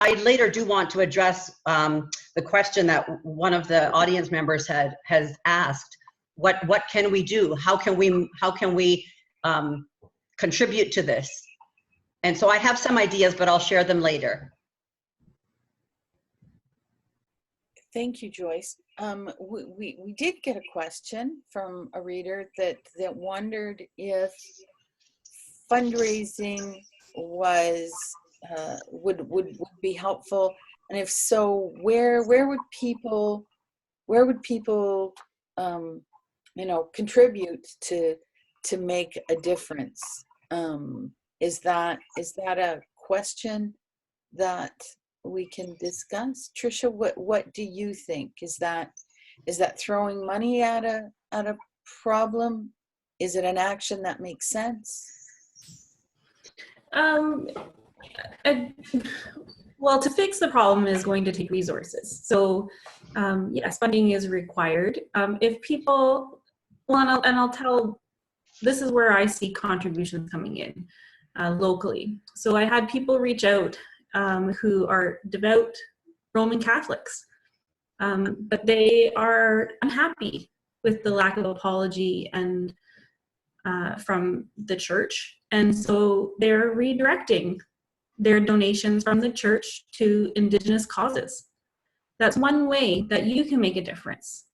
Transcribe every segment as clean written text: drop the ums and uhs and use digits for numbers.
I later do want to address the question that one of the audience members has asked. What can we do? How can we contribute to this? And so I have some ideas, but I'll share them later. Thank you, Joyce. We did get a question from a reader that wondered if fundraising was would be helpful, and if so, where would people you know, contribute to make a difference? Is that a question that we can discuss? Tricia, what do you think? Is that throwing money at a problem? Is it an action that makes sense? Well, to fix the problem is going to take resources. So yes, funding is required. If people, well, and I'll tell, this is where I see contributions coming in locally. So I had people reach out who are devout Roman Catholics, but they are unhappy with the lack of apology and from the church. And so they're redirecting their donations from the church to Indigenous causes. That's one way that you can make a difference.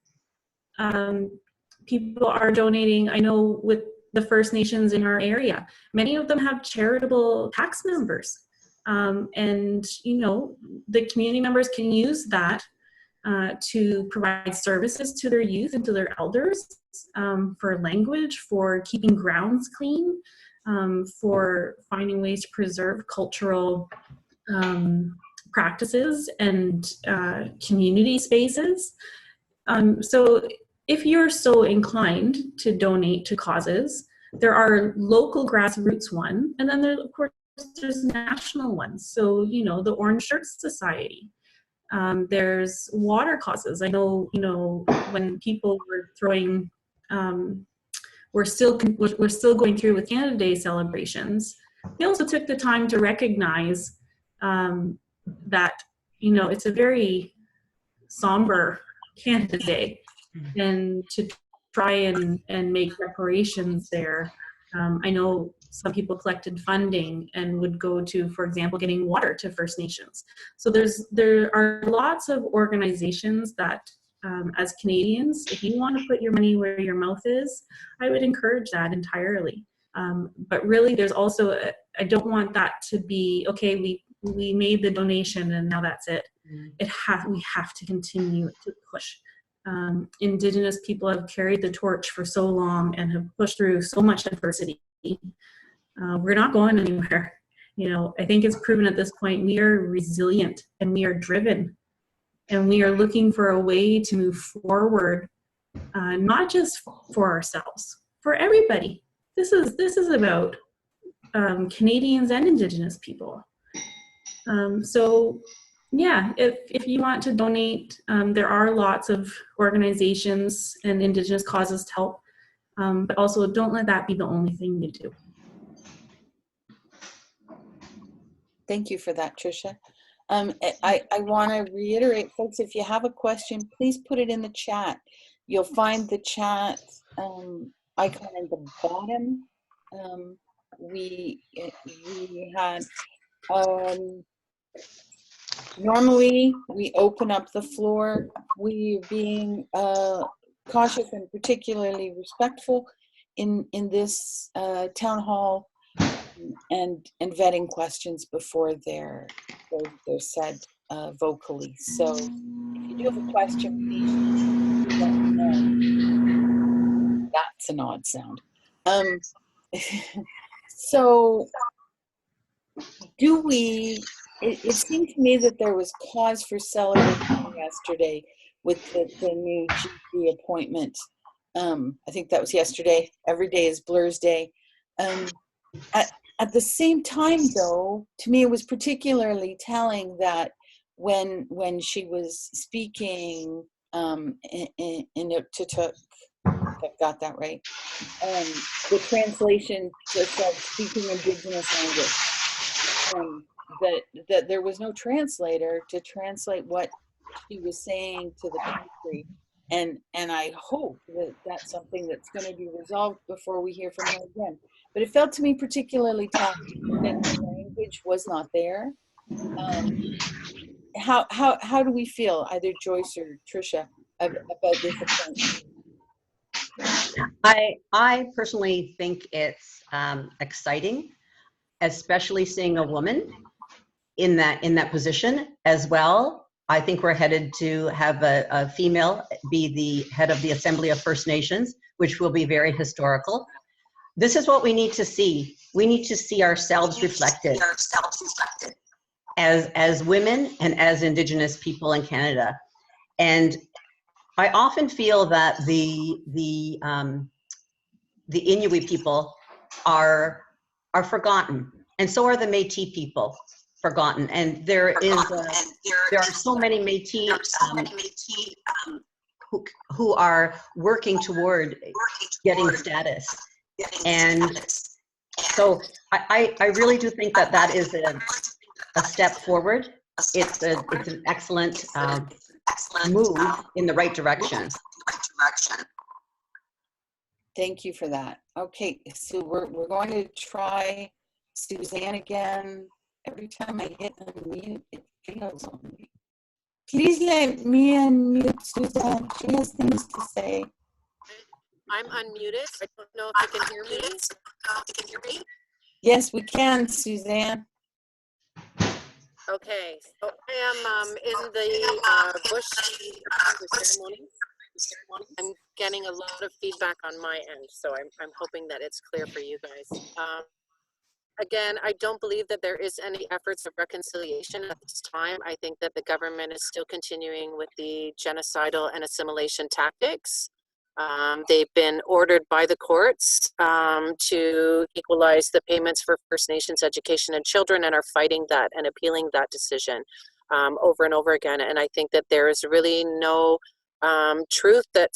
People are donating, I know with the First Nations in our area, many of them have charitable tax members. And you know, the community members can use that to provide services to their youth and to their elders, for language, for keeping grounds clean, for finding ways to preserve cultural practices and community spaces. So if you're so inclined to donate to causes, there are local grassroots one, and then there, of course, there's national ones. So, you know, the Orange Shirt Society. There's water causes. I know, you know, when people were throwing, we're still going through with Canada Day celebrations. They also took the time to recognize that, you know, it's a very somber Canada Day, and to try and make reparations there. I know some people collected funding and would go to, for example, getting water to First Nations. So there are lots of organizations that, as Canadians, if you want to put your money where your mouth is, I would encourage that entirely. But really, there's also, I don't want that to be, okay, we made the donation and now that's it. We have to continue to push. Indigenous people have carried the torch for so long and have pushed through so much adversity. We're not going anywhere. You know, I think it's proven at this point we are resilient and we are driven, and we are looking for a way to move forward, not just for ourselves, for everybody. This is about Canadians and Indigenous people. So yeah, if you want to donate, there are lots of organizations and Indigenous causes to help, but also don't let that be the only thing you do. Thank you for that, Tricia. I want to reiterate, folks, if you have a question, please put it in the chat. You'll find the chat icon at the bottom. We had, normally we open up the floor. We being cautious and particularly respectful in this town hall, and vetting questions before they're said vocally. So if you do have a question, please let me know. That's an odd sound. So do we, it seemed to me that there was cause for celebration yesterday with the new GP appointment. I think that was yesterday. Every day is Blur's Day. At the same time, though, to me it was particularly telling that when she was speaking in Inuktitut, if I got that right, the translation just said speaking Indigenous language. that there was no translator to translate what she was saying to the country. And I hope that that's something that's going to be resolved before we hear from her again. But it felt to me particularly tough that the language was not there. How do we feel, either Joyce or Tricia, about this appointment? I personally think it's exciting, especially seeing a woman in that position as well. I think we're headed to have a female be the head of the Assembly of First Nations, which will be very historical. This is what we need to see. We need to see ourselves reflected as women and as Indigenous people in Canada. And I often feel that the Inuit people are forgotten, and so are the Métis people forgotten. And there are so many Métis who are working toward getting status. And so I really do think that is a step forward. It's an excellent move in the right direction. Thank you for that. Okay, so we're going to try Suzanne again. Every time I hit unmute, it fails on me. Please let me unmute Suzanne. She has things to say. I'm unmuted. I don't know if you can hear me. Yes, we can, Suzanne. Okay, so I am in the bush ceremony. I'm getting a lot of feedback on my end, so I'm hoping that it's clear for you guys. Again, I don't believe that there is any efforts of reconciliation at this time. I think that the government is still continuing with the genocidal and assimilation tactics. They've been ordered by the courts to equalize the payments for First Nations education and children, and are fighting that and appealing that decision over and over again. And I think that there is really no truth that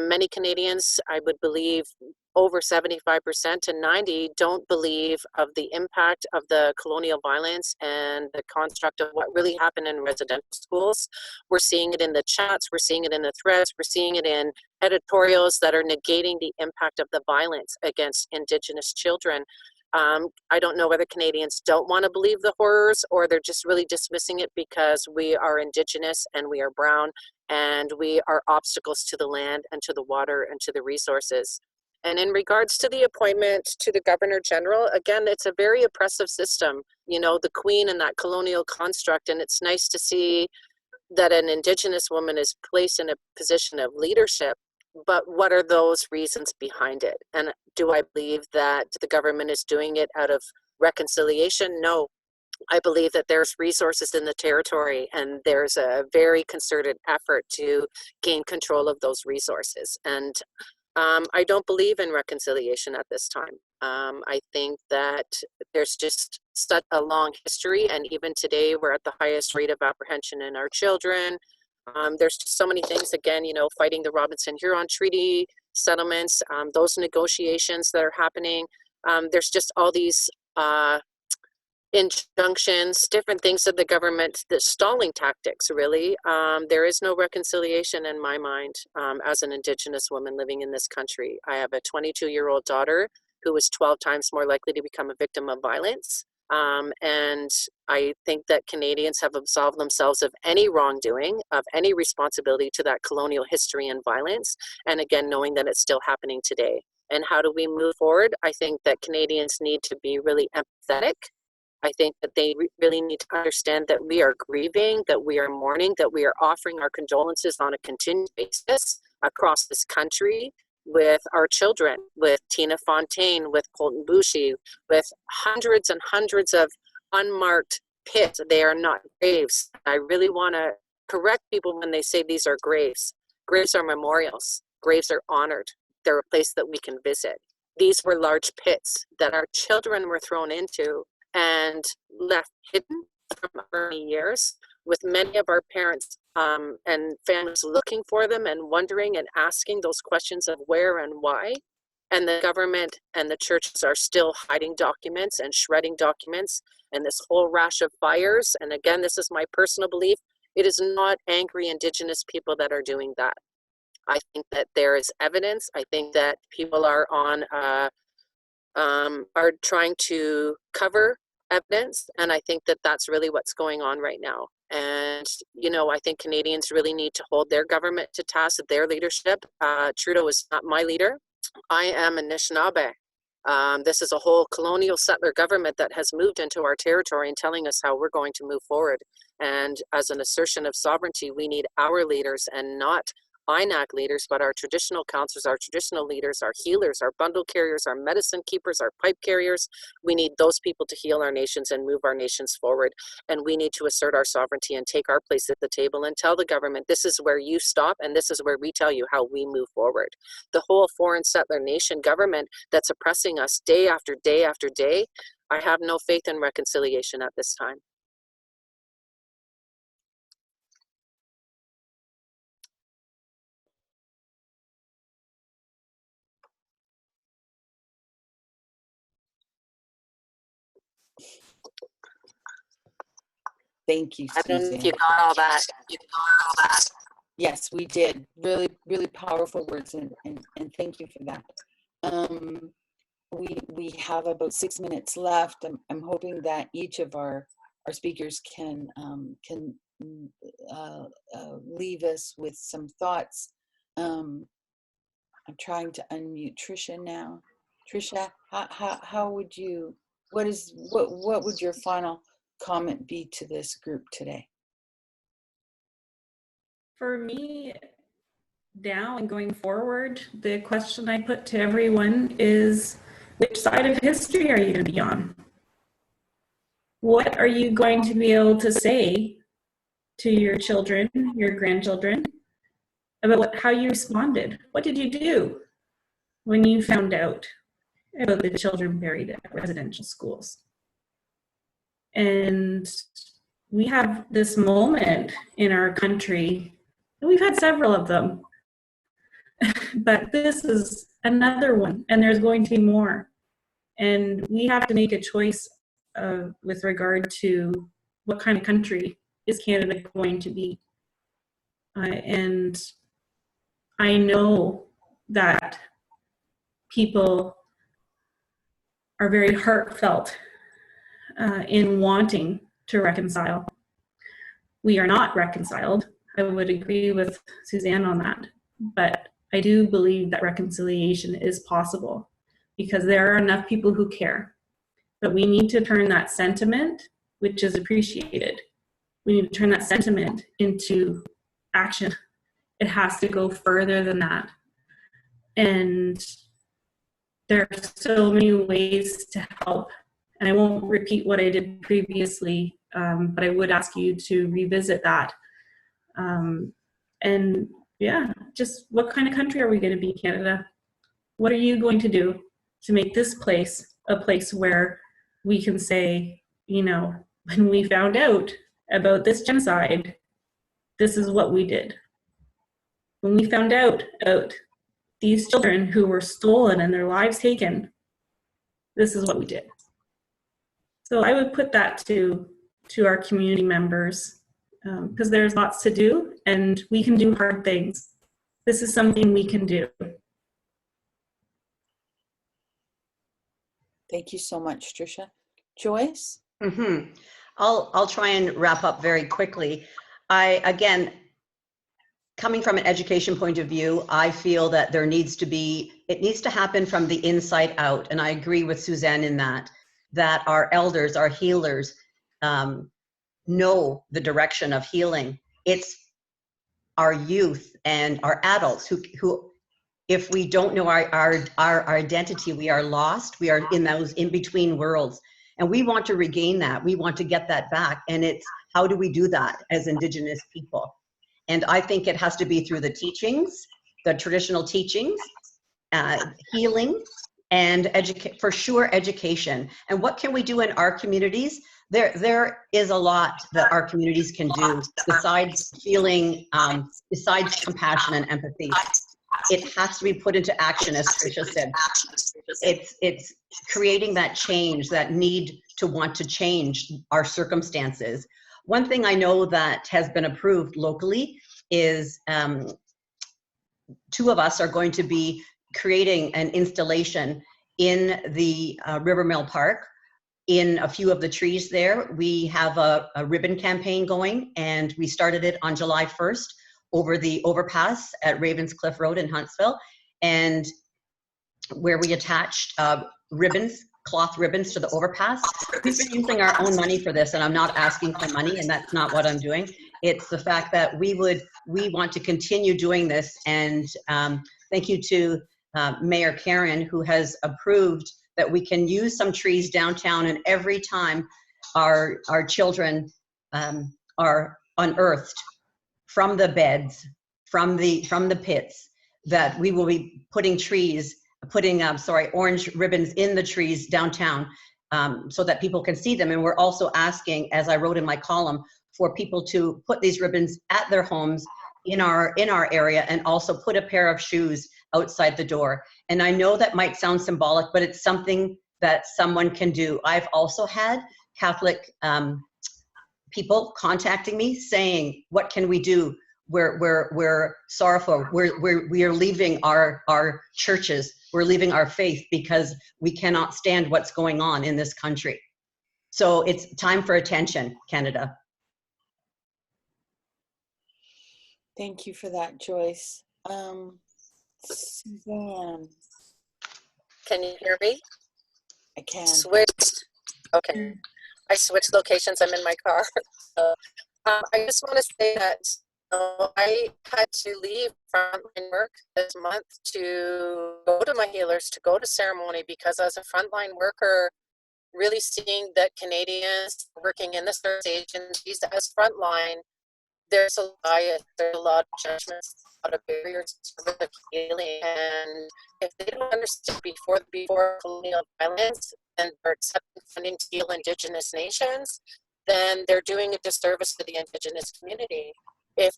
many Canadians, I would believe over 75% to 90%, don't believe of the impact of the colonial violence and the construct of what really happened in residential schools. We're seeing it in the chats, we're seeing it in the threads, we're seeing it in editorials that are negating the impact of the violence against Indigenous children. I don't know whether Canadians don't want to believe the horrors, or they're just really dismissing it because we are Indigenous and we are brown and we are obstacles to the land and to the water and to the resources. And in regards to the appointment to the Governor General, again, it's a very oppressive system, you know, the Queen and that colonial construct. And it's nice to see that an Indigenous woman is placed in a position of leadership. But what are those reasons behind it? And do I believe that the government is doing it out of reconciliation? No. I believe that there's resources in the territory, and there's a very concerted effort to gain control of those resources. And I don't believe in reconciliation at this time. I think that there's just such a long history, and even today we're at the highest rate of apprehension in our children. There's just so many things, again, you know, fighting the Robinson-Huron Treaty settlements, those negotiations that are happening. There's just all these injunctions, different things of the government, the stalling tactics, really. There is no reconciliation in my mind as an Indigenous woman living in this country. I have a 22-year-old daughter who is 12 times more likely to become a victim of violence. And I think that Canadians have absolved themselves of any wrongdoing, of any responsibility to that colonial history and violence. And again, knowing that it's still happening today. And how do we move forward? I think that Canadians need to be really empathetic. I think that they really need to understand that we are grieving, that we are mourning, that we are offering our condolences on a continued basis across this country with our children, with Tina Fontaine, with Colton Boushie, with hundreds and hundreds of unmarked pits. They are not graves. I really want to correct people when they say these are graves. Graves are memorials. Graves are honored. They're a place that we can visit. These were large pits that our children were thrown into and left hidden from many years, with many of our parents and families looking for them and wondering and asking those questions of where and why. And the government and the churches are still hiding documents and shredding documents, and this whole rash of fires. And again, this is my personal belief. It is not angry Indigenous people that are doing that. I think that there is evidence. I think that people are trying to cover evidence, and I think that that's really what's going on right now. And I think Canadians really need to hold their government to task, their leadership. Trudeau is not my leader. I am Anishinaabe. This is a whole colonial settler government that has moved into our territory and telling us how we're going to move forward. And as an assertion of sovereignty, we need our leaders, and not INAC leaders, but our traditional councillors, our traditional leaders, our healers, our bundle carriers, our medicine keepers, our pipe carriers. We need those people to heal our nations and move our nations forward. And we need to assert our sovereignty and take our place at the table and tell the government, this is where you stop, and this is where we tell you how we move forward. The whole foreign settler nation government that's oppressing us day after day after day, I have no faith in reconciliation at this time. Thank you, I don't know if Suzanne. you got all that. Yes, we did. Really, really powerful words, and thank you for that. We have about 6 minutes left. I'm hoping that each of our speakers can leave us with some thoughts. I'm trying to unmute Tricia now. Tricia, how would you? What would your final comment be to this group today? For me, now and going forward, the question I put to everyone is, which side of history are you going to be on? What are you going to be able to say to your children, your grandchildren, about how you responded? What did you do when you found out about the children buried at residential schools? And we have this moment in our country, and we've had several of them, but this is another one, and there's going to be more. And we have to make a choice with regard to what kind of country is Canada going to be. And I know that people are very heartfelt in wanting to reconcile. We are not reconciled. I would agree with Suzanne on that. But I do believe that reconciliation is possible because there are enough people who care. But we need to turn that sentiment, which is appreciated, we need to turn that sentiment into action. It has to go further than that. And there are so many ways to help. And I won't repeat what I did previously, but I would ask you to revisit that. And yeah, just what kind of country are we going to be, Canada? What are you going to do to make this place a place where we can say, you know, when we found out about this genocide, this is what we did. When we found out about these children who were stolen and their lives taken, this is what we did. So I would put that to our community members because there's lots to do and we can do hard things. This is something we can do. Thank you so much, Tricia. Joyce? Mm-hmm. I'll try and wrap up very quickly. Again, coming from an education point of view, I feel that it needs to happen from the inside out. And I agree with Suzanne in that our elders, our healers, know the direction of healing. It's our youth and our adults who if we don't know our identity, we are lost. We are in those in-between worlds. And we want to regain that. We want to get that back. And it's, how do we do that as Indigenous people? And I think it has to be through the teachings, the traditional teachings, healing, and for sure education. And what can we do in our communities? There is a lot that our communities can do besides feeling, besides compassion and empathy. it has to be put into action, as Tricia said. It's creating that change, that need to want to change our circumstances. One thing I know that has been approved locally is 2 of us are going to be creating an installation in the River Mill Park. In a few of the trees there, we have a ribbon campaign going, and we started it on July 1st over the overpass at Ravenscliff Road in Huntsville, and where we attached ribbons, cloth ribbons to the overpass. We've been using our own money for this, and I'm not asking for money, and that's not what I'm doing. It's the fact that we want to continue doing this, and thank you to Mayor Karen, who has approved that we can use some trees downtown, and every time our children are unearthed from the beds, from the pits, that we will be putting orange ribbons in the trees downtown, so that people can see them. And we're also asking, as I wrote in my column, for people to put these ribbons at their homes in our area, and also put a pair of shoes outside the door. And I know that might sound symbolic, but it's something that someone can do. I've also had Catholic people contacting me saying, what can we do? We're sorrowful. We are leaving our churches. We're leaving our faith because we cannot stand what's going on in this country. So it's time for attention, Canada. Thank you for that, Joyce. Suzanne. Can you hear me? I can. Switched. Okay. I switched locations. I'm in my car. I just want to say that I had to leave frontline work this month to go to my healers, to go to ceremony, because as a frontline worker, really seeing that Canadians working in the service agencies as frontline, there's a bias, there's a lot of judgments, a lot of barriers to healing, and if they don't understand before colonial violence and they're accepting funding to heal Indigenous nations, then they're doing a disservice to the Indigenous community. If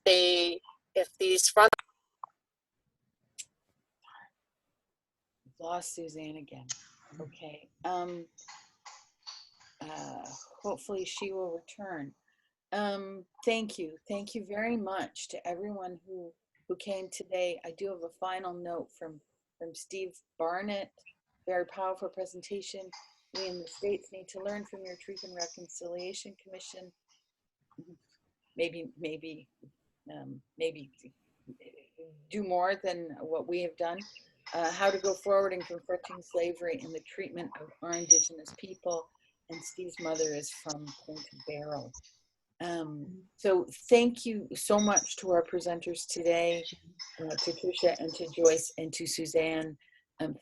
these front Lost Suzanne again. Okay. Hopefully she will return. Thank you very much to everyone who came today. I do have a final note from Steve Barnett. Very powerful presentation. We in the States need to learn from your Truth and Reconciliation Commission. Maybe do more than what we have done. How to go forward in confronting slavery and the treatment of our Indigenous people. And Steve's mother is from Point Barrow. So thank you so much to our presenters today, to Tricia and to Joyce and to Suzanne.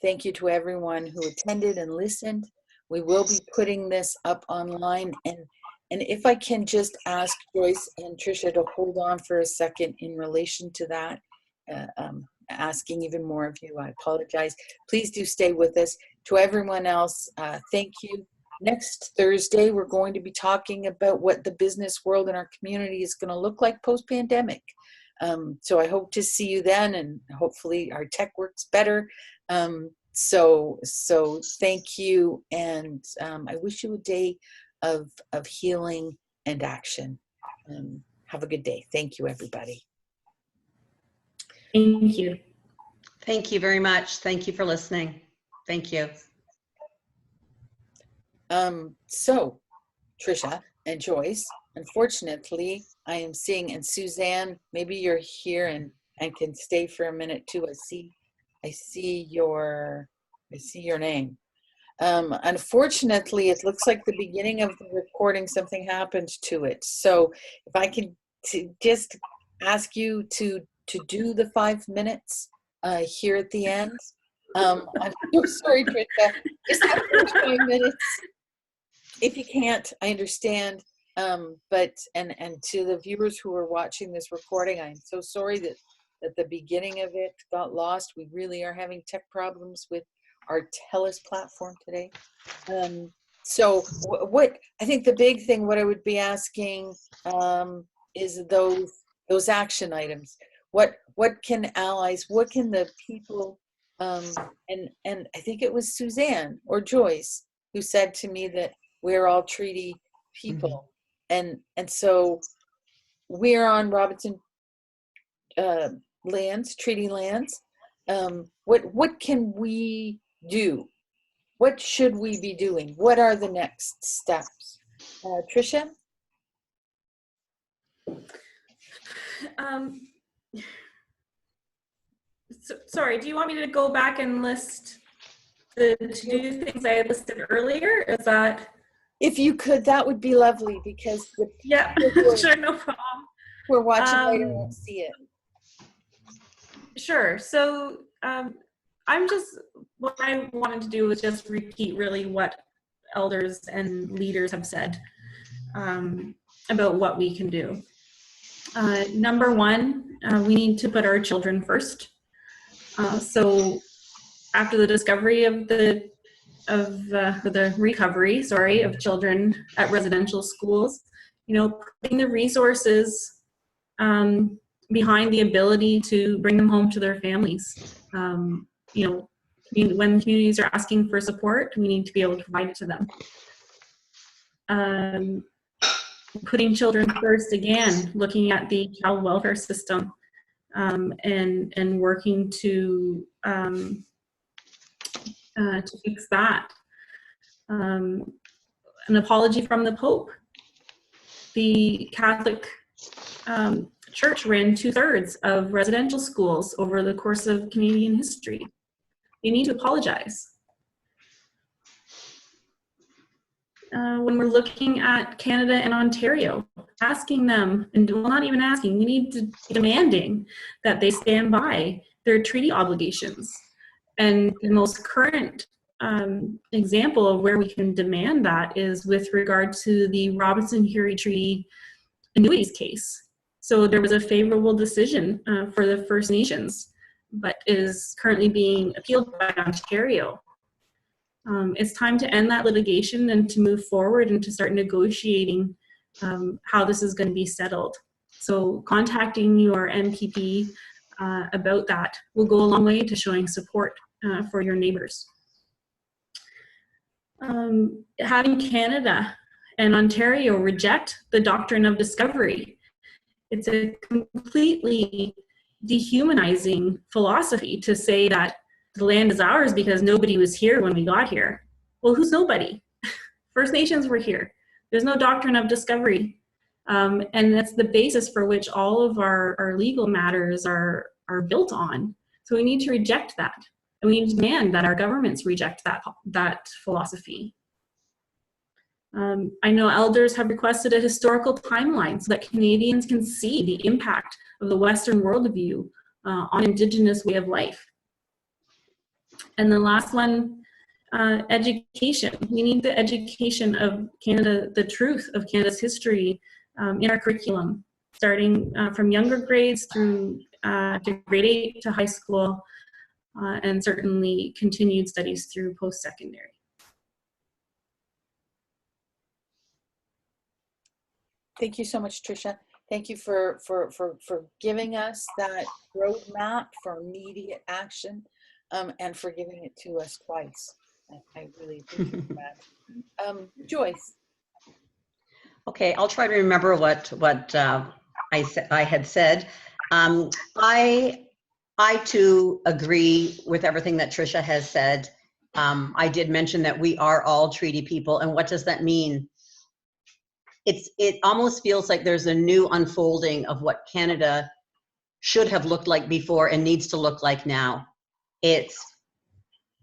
Thank you to everyone who attended and listened. We will be putting this up online, and if I can just ask Joyce and Tricia to hold on for a second in relation to that, asking even more of you, I apologize. Please do stay with us. To everyone else, thank you. Next Thursday, we're going to be talking about what the business world and our community is going to look like post-pandemic. So I hope to see you then, and hopefully our tech works better. So thank you, and I wish you a day of healing and action. Have a good day. Thank you, everybody. Thank you. Thank you very much. Thank you for listening. Thank you. So Tricia and Joyce, unfortunately, I am seeing, and Suzanne, maybe you're here and can stay for a minute too. I see your name. Unfortunately, it looks like the beginning of the recording, something happened to it. So if I could just ask you to do the 5 minutes here at the end. I'm so sorry, Tricia. Just have 5 minutes. If you can't, I understand. But to the viewers who are watching this recording, I'm so sorry that the beginning of it got lost. We really are having tech problems with our TELUS platform today. So what I think the big thing, what I would be asking is those action items. What can allies, what can the people, and I think it was Suzanne or Joyce who said to me that we're all treaty people. And so we're on Robinson lands, treaty lands. What can we do? What should we be doing? What are the next steps? Tricia? Sorry, do you want me to go back and list the to-do things I had listed earlier? Is that? If you could, that would be lovely, because the Yeah, sure, no problem. We're watching later won't see it. Sure. So what I wanted to do was just repeat really what elders and leaders have said about what we can do. Number one, we need to put our children first. So after the discovery of the recovery, of children at residential schools, putting the resources behind the ability to bring them home to their families. When communities are asking for support, we need to be able to provide it to them. Putting children first again, looking at the child welfare system, and working to fix that. An apology from the Pope. The Catholic Church ran 2/3 of residential schools over the course of Canadian history. They need to apologize. When we're looking at Canada and Ontario, asking them, and well, not even asking, we need to be demanding that they stand by their treaty obligations. And the most current example of where we can demand that is with regard to the Robinson-Hury Treaty annuities case. So there was a favorable decision for the First Nations, but is currently being appealed by Ontario. It's time to end that litigation and to move forward and to start negotiating how this is going to be settled. So contacting your MPP about that will go a long way to showing support for your neighbours. Having Canada and Ontario reject the doctrine of discovery. It's a completely dehumanizing philosophy to say that the land is ours because nobody was here when we got here. Well, who's nobody? First Nations were here. There's no doctrine of discovery. And that's the basis for which all of our legal matters are built on. So we need to reject that. And we need to demand that our governments reject that philosophy. I know elders have requested a historical timeline so that Canadians can see the impact of the Western worldview on Indigenous way of life. And the last one, education. We need the education of Canada, the truth of Canada's history in our curriculum, starting from younger grades through to grade 8 to high school, and certainly continued studies through post-secondary. Thank you so much, Tricia. Thank you for giving us that roadmap for immediate action, and for giving it to us twice. I really appreciate that. Joyce. Okay, I'll try to remember what I had said. I too agree with everything that Tricia has said. I did mention that we are all treaty people, and what does that mean? It almost feels like there's a new unfolding of what Canada should have looked like before and needs to look like now. It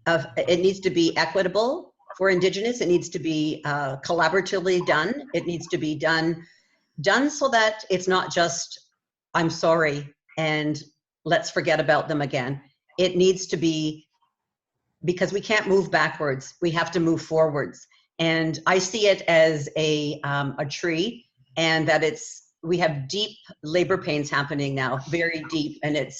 needs to be equitable for Indigenous. It needs to be collaboratively done. It needs to be done so that it's not just, I'm sorry, and let's forget about them again. It needs to be, because we can't move backwards. We have to move forwards. And I see it as a tree, and that we have deep labor pains happening now, very deep, and it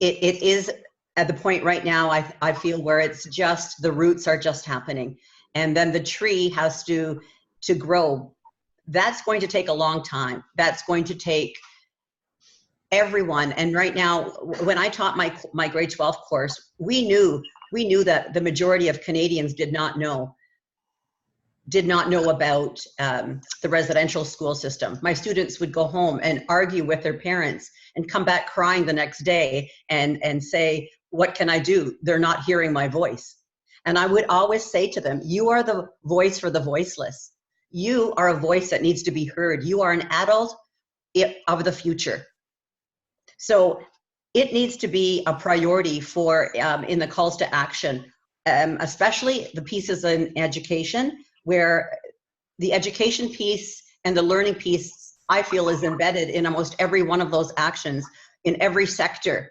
is at the point right now, I feel, where it's just, the roots are just happening. And then the tree has to grow. That's going to take a long time. That's going to take everyone. And right now, when I taught my grade 12 course, we knew that the majority of Canadians did not know about the residential school system. My students would go home and argue with their parents and come back crying the next day and say, what can I do? They're not hearing my voice. And I would always say to them, you are the voice for the voiceless. You are a voice that needs to be heard. You are an adult of the future. So it needs to be a priority for in the calls to action, especially the pieces in education, where the education piece and the learning piece, I feel, is embedded in almost every one of those actions in every sector,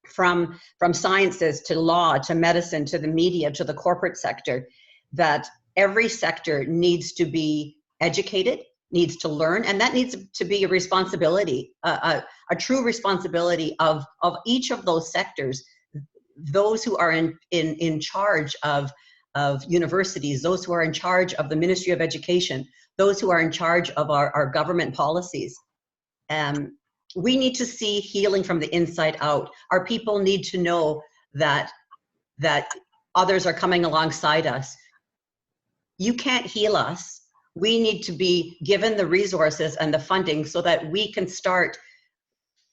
from sciences to law to medicine to the media to the corporate sector, that every sector needs to be educated, needs to learn, and that needs to be a responsibility, a true responsibility of each of those sectors, those who are in charge of universities, those who are in charge of the Ministry of Education, those who are in charge of our government policies. We need to see healing from the inside out. Our people need to know that others are coming alongside us. You can't heal us. We need to be given the resources and the funding so that we can start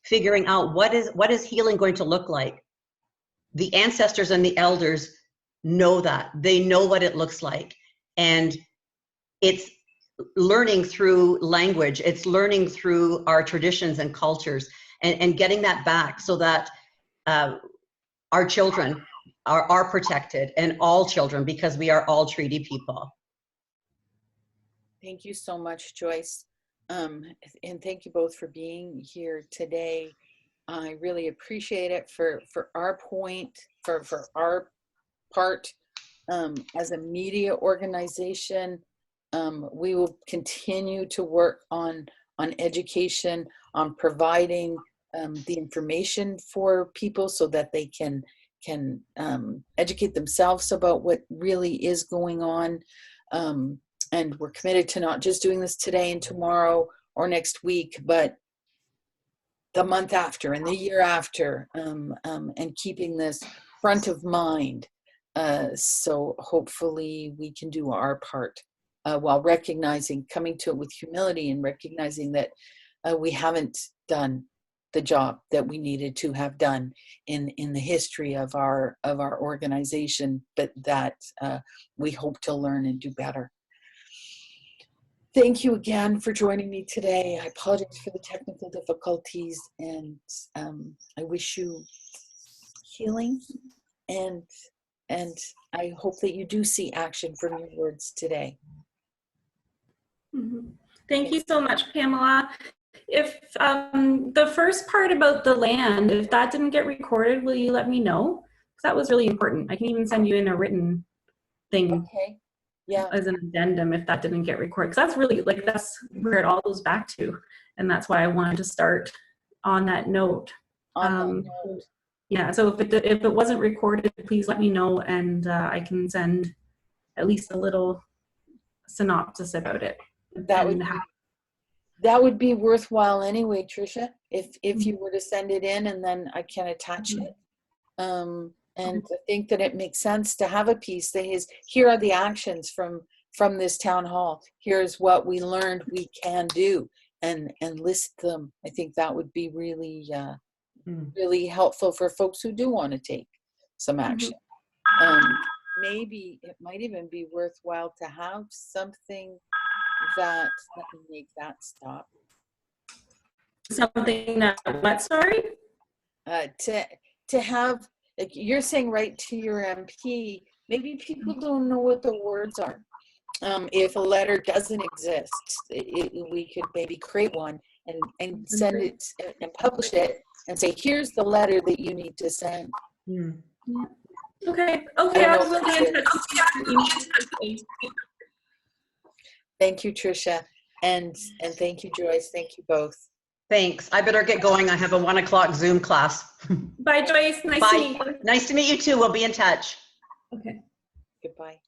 figuring out what is healing going to look like. The ancestors and the elders know that. They know what it looks like. And it's learning through language. It's learning through our traditions and cultures, and getting that back so that our children are protected, and all children, because we are all treaty people. Thank you so much, Joyce. And thank you both for being here today. I really appreciate it for our point, for our part as a media organization. We will continue to work on education, on providing the information for people so that they can educate themselves about what really is going on. And we're committed to not just doing this today and tomorrow or next week, but the month after and the year after, and keeping this front of mind. So hopefully we can do our part while coming to it with humility and recognizing that we haven't done the job that we needed to have done in the history of our organization, but that we hope to learn and do better. Thank you again for joining me today. I apologize for the technical difficulties, and I wish you healing, and I hope that you do see action from your words today. Mm-hmm. Thank you so much, Pamela. If the first part about the land, if that didn't get recorded, will you let me know? Because that was really important. I can even send you in a written thing. Okay. Yeah. As an addendum if that didn't get recorded, because that's really, like, that's where it all goes back to, and that's why I wanted to start on that note. Yeah, so if it wasn't recorded, please let me know, and I can send at least a little synopsis about it. That would be worthwhile anyway, Tricia, if you were to send it in, and then I can attach it. And I think that it makes sense to have a piece that is, here are the actions from this town hall. Here's what we learned we can do, and list them. I think that would be really, really helpful for folks who do want to take some action. Maybe it might even be worthwhile to have something that, let me make that stop. Something that, what, sorry? To have, like you're saying, right to your MP, maybe people don't know what the words are. If a letter doesn't exist, we could maybe create one and send it and publish it and say, here's the letter that you need to send. Yeah. Okay, I will be in touch. Thank you, Tricia, and thank you, Joyce. Thank you both. Thanks. I better get going. I have a 1 o'clock Zoom class. Bye, Joyce. Nice to meet you. Nice to meet you too. We'll be in touch. Okay. Goodbye.